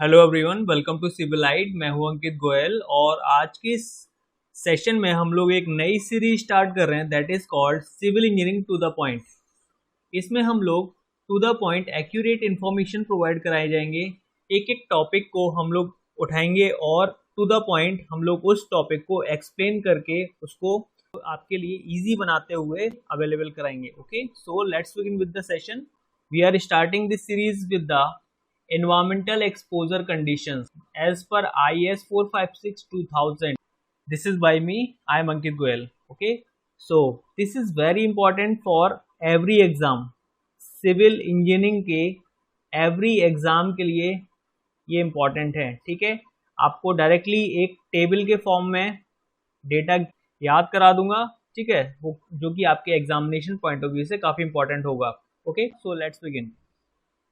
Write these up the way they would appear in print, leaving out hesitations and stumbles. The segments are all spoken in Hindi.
हेलो एवरीवन, वेलकम टू सिविलाइट। मैं हूं अंकित गोयल और आज के इस सेशन में हम लोग एक नई सीरीज स्टार्ट कर रहे हैं that is called civil engineering to the point. इसमें हम लोग to the point accurate information provide कराए जाएंगे। एक एक टॉपिक को हम लोग उठाएंगे और टू द पॉइंट हम लोग उस टॉपिक को एक्सप्लेन करके उसको आपके लिए इजी बनाते हुए अवेलेबल कराएंगे। Okay, so let's begin with the session. We are starting this series with the environmental exposure conditions as per IS 456-2000. This is by me. I am Ankit Goyal. Okay, so this is very important for every exam. Civil engineering के every exam के लिए ये important है। ठीक है, आपको डायरेक्टली एक टेबल के फॉर्म में डेटा याद करा दूंगा। ठीक है, वो जो कि आपके एग्जामिनेशन पॉइंट ऑफ व्यू से काफ़ी इंपॉर्टेंट होगा। Okay, so let's begin.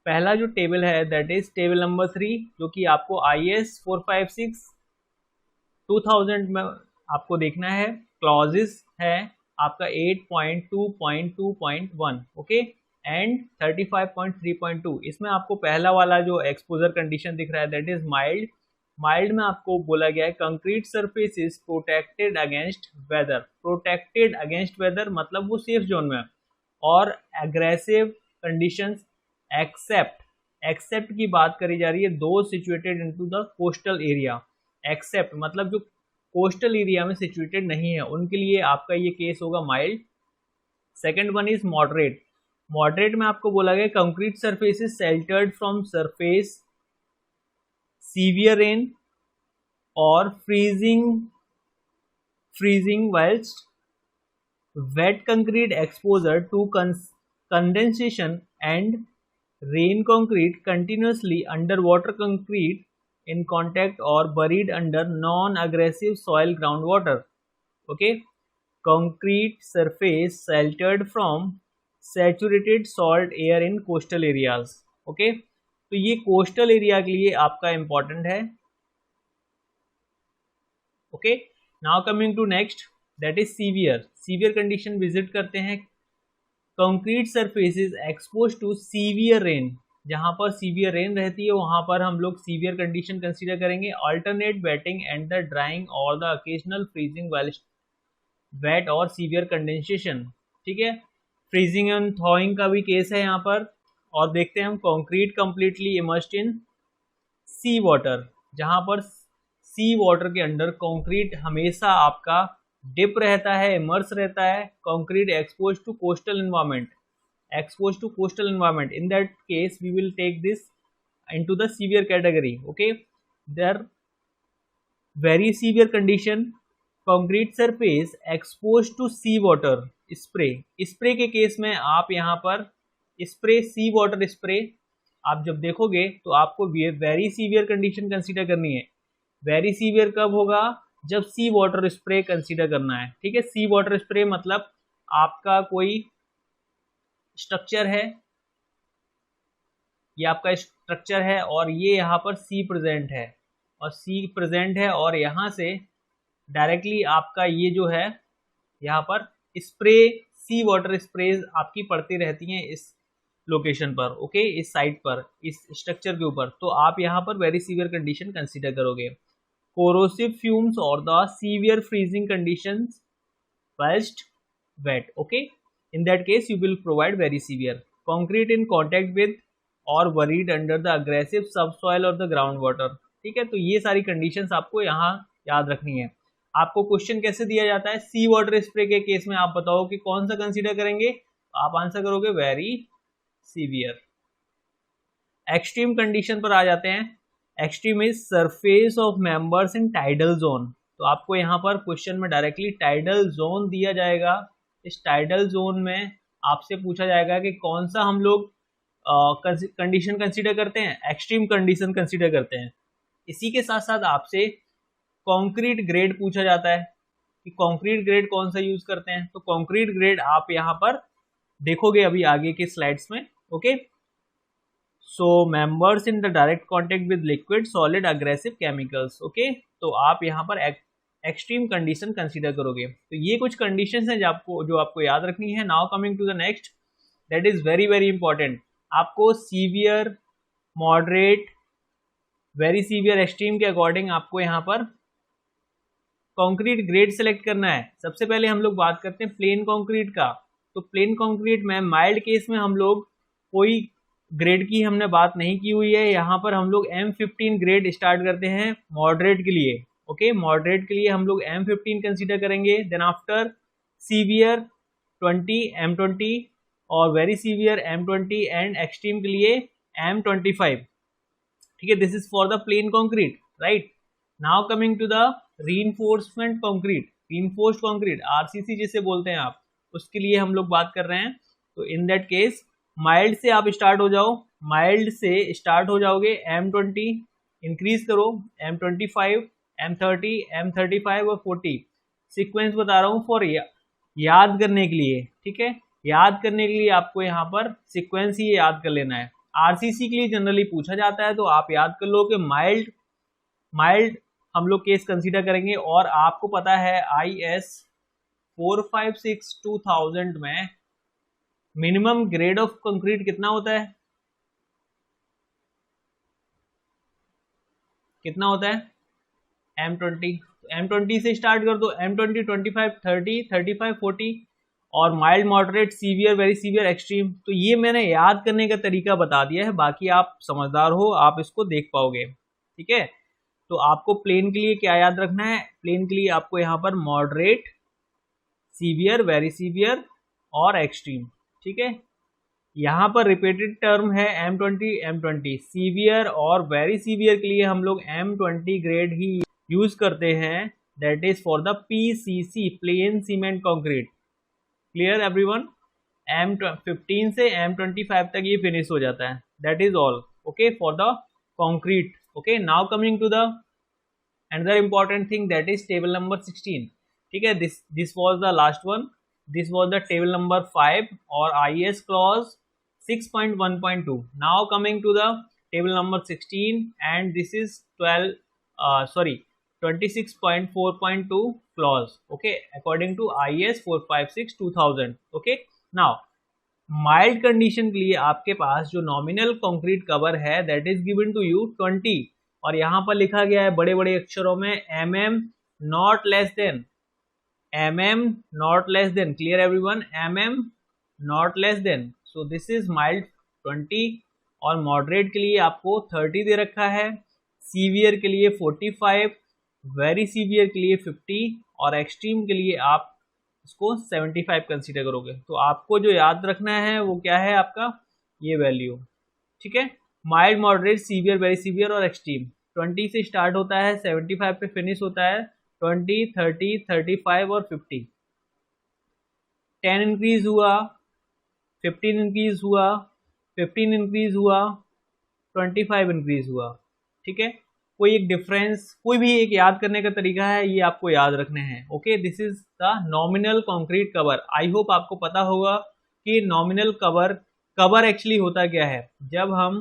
पहला जो टेबल है दैट इज टेबल नंबर 3, जो कि आपको IS 456-2000 में आपको देखना है। क्लॉजेस है आपका 8.2.2.1 ओके एंड 35.3.2। इसमें आपको पहला वाला जो एक्सपोजर कंडीशन दिख रहा है दैट इज माइल्ड। माइल्ड में आपको बोला गया है concrete surface is protected against weather. Protected against weather मतलब वो सेफ जोन में है। और एग्रेसिव कंडीशंस एक्सेप्ट की बात करी जा रही है, दो situated into the coastal area. Except मतलब जो कोस्टल एरिया में सिचुएटेड नहीं है उनके लिए आपका ये केस होगा mild. Second one is moderate. Moderate में आपको बोला गया concrete surface is sheltered from surface severe rain और freezing whilst wet concrete exposure to condensation and rain concrete continuously underwater concrete in contact or buried under non-aggressive soil groundwater. Okay, concrete surface sheltered from saturated salt air in coastal areas. Okay, तो ये कोस्टल एरिया के लिए आपका इंपॉर्टेंट है। Okay, now coming to next that is severe condition visit करते हैं। Concrete surface is expose to severe rain. जहां पर सीवियर रेन रहती है वहां पर हम लोग सीवियर कंडीशन कंसीडर करेंगे। Alternate wetting and the drying और the occasional freezing while wet और सीवियर कंडेंसेशन। ठीक है, फ्रीजिंग एंड थॉइंग का भी केस है यहाँ पर। और देखते हैं हम concrete completely immersed in sea water. जहां पर सी वाटर के अंडर कंक्रीट हमेशा आपका डिप रहता है, इमर्स रहता है। Concrete expose to coastal environment, in that case we will take this into the severe category. Okay, there very severe condition concrete surface exposed to sea water spray के केस में आप यहाँ पर स्प्रे सी वाटर स्प्रे आप जब देखोगे तो आपको वेरी सीवियर कंडीशन कंसीडर करनी है। वेरी सीवियर कब होगा? जब सी वाटर स्प्रे कंसीडर करना है। ठीक है, सी वाटर स्प्रे मतलब आपका कोई स्ट्रक्चर है, ये आपका स्ट्रक्चर है और ये यहाँ पर सी प्रेजेंट है और यहाँ से डायरेक्टली आपका ये जो है यहाँ पर स्प्रे सी वाटर स्प्रेज आपकी पड़ती रहती हैं इस लोकेशन पर। ओके, इस साइट पर, इस स्ट्रक्चर के ऊपर। तो आप यहाँ पर वेरी सीवियर कंडीशन कंसीडर करोगे। कोरोसिव फ्यूम्स और the severe freezing conditions whilst wet. Okay, in that case you will provide very severe concrete in contact with or buried under the aggressive subsoil or the groundwater. ठीक है, तो ये सारी कंडीशंस आपको यहाँ याद रखनी है। आपको क्वेश्चन कैसे दिया जाता है? सी वाटर स्प्रे के केस में आप बताओ कि कौन सा कंसीडर करेंगे, आप आंसर करोगे वेरी सीवियर। एक्सट्रीम कंडीशन पर आ जाते हैं। Extreme is surface of members in tidal zone. तो आपको यहाँ पर क्वेश्चन में डायरेक्टली टाइडल जोन दिया जाएगा। इस टाइडल जोन में आपसे पूछा जाएगा कि कौन सा हम लोग कंडीशन कंसीडर करते हैं, एक्सट्रीम कंडीशन कंसीडर करते हैं। इसी के साथ साथ आपसे कंक्रीट ग्रेड पूछा जाता है कि कंक्रीट ग्रेड कौन सा यूज करते हैं। तो कंक्रीट ग्रेड आप यहाँ पर देखोगे अभी आगे के स्लाइड्स में। Okay, so members in the direct contact with liquid solid aggressive chemicals. Okay, तो आप यहाँ पर एक्सट्रीम कंडीशन कंसीडर करोगे। तो ये कुछ कंडीशंस हैं जो आपको याद रखनी है। Now coming to the next that is very very important. आपको severe, moderate, very severe, extreme के अकॉर्डिंग आपको यहाँ पर कंक्रीट ग्रेड सेलेक्ट करना है। सबसे पहले हम लोग बात करते हैं प्लेन कंक्रीट का। तो प्लेन कंक्रीट में माइल्ड केस में हम लोग कोई ग्रेड की हमने बात नहीं की हुई है। यहाँ पर हम लोग M15 ग्रेड स्टार्ट करते हैं मॉडरेट के लिए। ओके, मॉडरेट के लिए हम लोग M15 कंसीडर करेंगे। देन आफ्टर सीवियर 20 M20 और very severe M20 and extreme के लिए M25। ठीक है, this is for the plain concrete, right. Now coming to the reinforcement concrete, reinforced concrete RCC जिसे बोलते हैं आप, उसके लिए हम लोग बात कर रहे हैं। तो इन दैट केस माइल्ड से आप स्टार्ट हो जाओ, माइल्ड से स्टार्ट हो जाओगे, M20 इंक्रीज करो, M25 M30 M35 और 40। सीक्वेंस बता रहा हूँ फॉर याद करने के लिए, ठीक है। याद करने के लिए आपको यहाँ पर सीक्वेंस ही याद कर लेना है। RCC के लिए जनरली पूछा जाता है, तो आप याद कर लो कि माइल्ड हम लोग केस कंसीडर करेंगे। और आपको पता है IS 456-2000 में मिनिमम ग्रेड ऑफ कंक्रीट कितना होता है, कितना होता है? M20। M20 से स्टार्ट कर दो, M20 25 30 35 40 और mild, moderate, severe, very severe, extreme. तो ये मैंने याद करने का तरीका बता दिया है, बाकी आप समझदार हो, आप इसको देख पाओगे, ठीक है। तो आपको प्लेन के लिए क्या याद रखना है? प्लेन के लिए आपको यहाँ पर मॉडरेट, सीवियर, वेरी सीवियर और एक्सट्रीम, ठीक है। यहाँ पर रिपीटेड टर्म है M20 सीवियर और वेरी सीवियर के लिए हम लोग M20 ग्रेड ही यूज करते हैं, that is for the PCC plain cement concrete. Clear everyone? M15 से M25 तक ये फिनिश हो जाता है, that is all, okay, for the concrete. Okay, now coming to the another important thing, that is table number 16, ठीक है। this was the last one, this was the table number 5 or IS clause 6.1.2. now coming to the table number 16 and this is 26.4.2 clause, okay, according to IS 456-2000. okay, now mild condition के लिए आपके पास जो नॉमिनल कंक्रीट कवर है that is given to you 20 और यहाँ पर लिखा गया है बड़े बड़े अक्षरों में mm not less than, mm not less than. Clear everyone? mm not less than. So this is mild 20 और मॉडरेट के लिए आपको 30 दे रखा है, सीवियर के लिए 45, वेरी सीवियर के लिए 50 और एक्सट्रीम के लिए आप इसको 75 कंसीडर करोगे। तो आपको जो याद रखना है वो क्या है आपका, ये वैल्यू, ठीक है। Mild, moderate, severe, very severe और एक्सट्रीम 20 से स्टार्ट होता है, 75 पे फिनिश होता है, 20, 30, 35 और 50। 10 इंक्रीज हुआ, 15 इंक्रीज हुआ, 15 इंक्रीज हुआ, 25 इंक्रीज हुआ, ठीक है। कोई एक डिफरेंस, कोई भी एक याद करने का तरीका है, ये आपको याद रखने हैं। Okay, this is the nominal concrete cover. I hope आपको पता होगा कि नॉमिनल कवर एक्चुअली होता क्या है। जब हम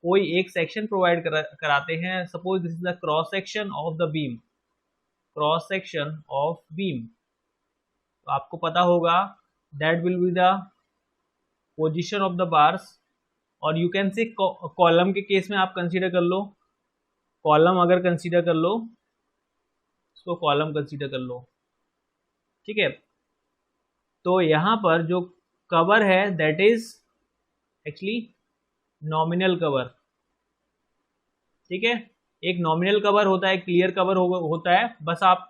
कोई एक सेक्शन प्रोवाइड कराते हैं, suppose this is the cross section of the beam, cross section of beam, तो आपको पता होगा that will be the position of the bars, और यू कैन से कॉलम के केस में आप कंसीडर कर लो, कॉलम अगर कंसीडर कर लो, इसको कॉलम कंसीडर कर लो, ठीक है। तो यहाँ पर जो कवर है that is actually nominal cover, ठीक है। एक नॉमिनल कवर होता है, क्लियर कवर होता है, बस आप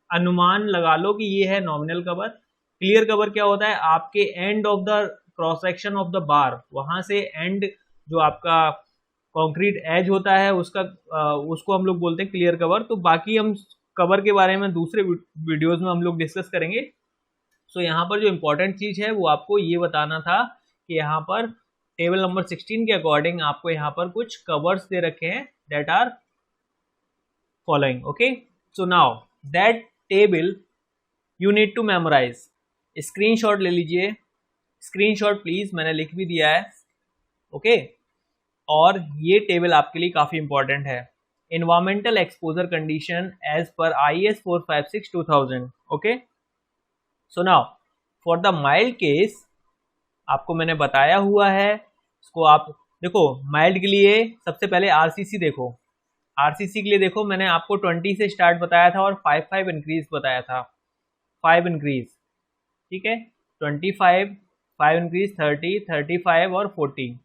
अनुमान लगा लो कि ये है नॉमिनल कवर। क्लियर कवर क्या होता है, आपके end of the cross section of the bar, वहां से एंड जो आपका कंक्रीट एज होता है उसको हम लोग बोलते हैं क्लियर कवर। तो बाकी हम कवर के बारे में दूसरे वीडियोस में हम लोग डिस्कस करेंगे। सो यहाँ पर जो इम्पोर्टेंट चीज है वो आपको ये बताना था कि यहाँ पर टेबल नंबर 16 के अकॉर्डिंग आपको यहाँ पर कुछ कवर्स दे रखे हैं that are following. Okay, so now that table you need to memorise. Screenshot ले लीजिए, स्क्रीनशॉट प्लीज, मैंने लिख भी दिया है। ओके, और ये टेबल आपके लिए काफी इंपॉर्टेंट है। Environmental exposure condition as per IS 456-2000। Okay, so now for the mild case आपको मैंने बताया हुआ है, इसको आप देखो। माइल्ड के लिए सबसे पहले RCC देखो, आरसीसी के लिए देखो मैंने आपको 20 से स्टार्ट बताया था और 5 इंक्रीज बताया था, 5 इंक्रीज, ठीक है, 25, 5 इंक्रीज 30, 35 और 40।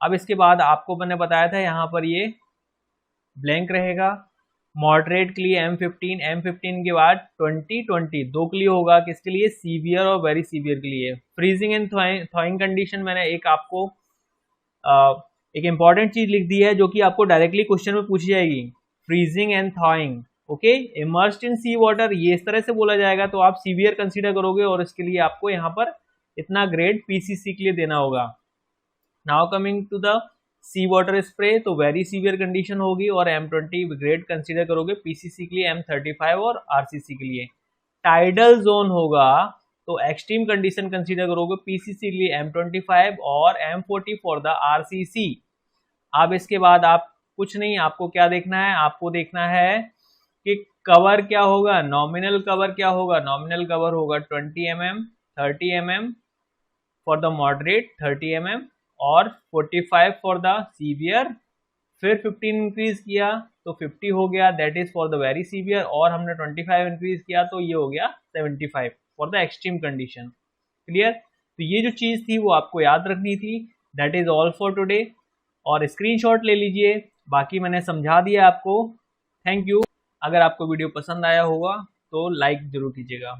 अब इसके बाद आपको मैंने बताया था यहाँ पर ये ब्लैंक रहेगा। मॉडरेट के लिए M15, M15 के बाद 20, 20 दो के लिए होगा, किसके लिए, सीवियर और वेरी सीवियर के लिए। फ्रीजिंग एंड थॉइंग कंडीशन मैंने एक आपको एक इंपॉर्टेंट चीज लिख दी है जो कि आपको डायरेक्टली क्वेश्चन में पूछी जाएगी, freezing and thawing, okay. Immersed in sea water, ये इस तरह से बोला जाएगा तो आप सीवियर कंसीडर करोगे और इसके लिए आपको यहाँ पर इतना ग्रेड पीसीसी के लिए देना होगा। Now coming to the sea water spray, तो वेरी सीवियर कंडीशन होगी और M20 ग्रेड कंसीडर करोगे, पीसीसी के लिए M35 और आरसीसी के लिए। टाइडल जोन होगा तो एक्सट्रीम कंडीशन कंसीडर करोगे, पीसीसी के लिए M25 और M40 फॉर द आरसीसी। अब इसके बाद आप कुछ नहीं, आपको क्या देखना है, आपको देखना है कि कवर क्या होगा, नॉमिनल कवर क्या होगा। नॉमिनल कवर होगा 20 mm, 30 mm for the moderate, 30 mm और 45 फॉर द सीवियर। फिर 15 इंक्रीज किया तो 50 हो गया, that is for the very severe, और हमने 25 इंक्रीज किया तो ये हो गया 75 for the extreme condition. Clear? तो ये जो चीज थी वो आपको याद रखनी थी। That is all for today, और स्क्रीनशॉट ले लीजिए, बाकी मैंने समझा दिया आपको। Thank you. अगर आपको वीडियो पसंद आया होगा तो लाइक जरूर कीजिएगा।